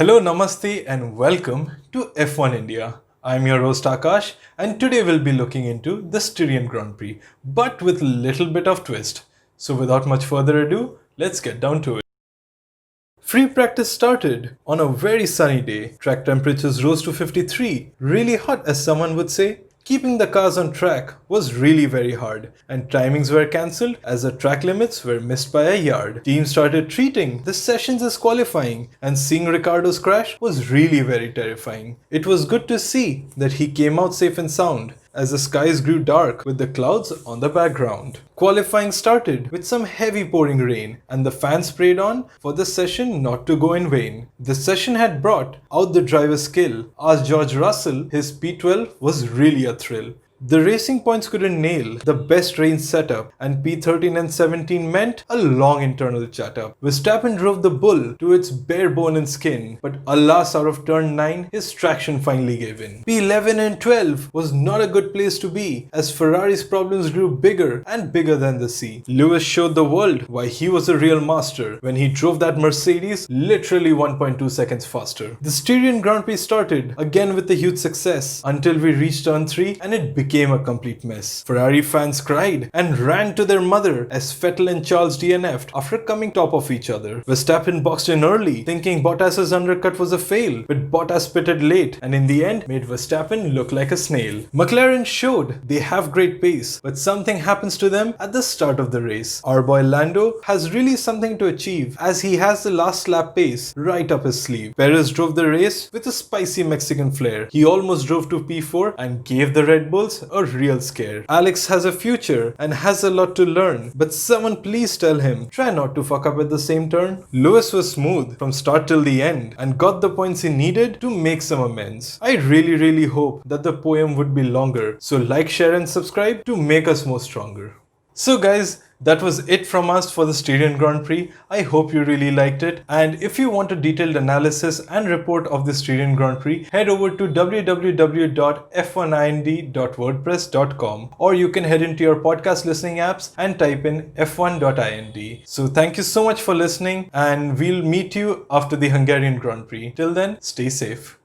Hello, Namaste and welcome to F1 India. I'm your host Akash and today we'll be looking into the Styrian Grand Prix, but with a little bit of twist. So without much further ado, let's get down to it. Free practice started on a very sunny day. Track temperatures rose to 53, really hot as someone would say. Keeping the cars on track was really very hard, and timings were cancelled as the track limits were missed by a yard. Teams started treating the sessions as qualifying, and seeing Ricciardo's crash was really very terrifying. It was good to see that he came out safe and sound, as the skies grew dark with the clouds on the background. Qualifying started with some heavy pouring rain, and the fans prayed on for the session not to go in vain. The session had brought out the driver's skill. As George Russell, his P12 was really a thrill. The Racing Points couldn't nail the best range setup, and P13 and 17 meant a long internal chat-up. Verstappen drove the bull to its bare bone and skin, but alas, out of turn 9, his traction finally gave in. P11 and 12 was not a good place to be, as Ferrari's problems grew bigger and bigger than the sea. Lewis showed the world why he was a real master when he drove that Mercedes literally 1.2 seconds faster. The Styrian Grand Prix started again with a huge success until we reached turn 3 and it became a complete mess. Ferrari fans cried and ran to their mother as Vettel and Charles DNF'd after coming top of each other. Verstappen boxed in early, thinking Bottas's undercut was a fail, but Bottas pitted late and in the end made Verstappen look like a snail. McLaren showed they have great pace, but something happens to them at the start of the race. Our boy Lando has really something to achieve, as he has the last lap pace right up his sleeve. Perez drove the race with a spicy Mexican flair. He almost drove to P4 and gave the Red Bulls a real scare. Alex has a future and has a lot to learn, but someone please tell him, try not to fuck up at the same turn. Lewis was smooth from start till the end and got the points he needed to make some amends. I really hope that the poem would be longer, so like, share and subscribe to make us more stronger. So guys, that was it from us for the Styrian Grand Prix. I hope you really liked it, and if you want a detailed analysis and report of the Styrian Grand Prix, head over to www.f1ind.wordpress.com, or you can head into your podcast listening apps and type in f1.ind. So thank you so much for listening, and we'll meet you after the Hungarian Grand Prix. Till then, stay safe.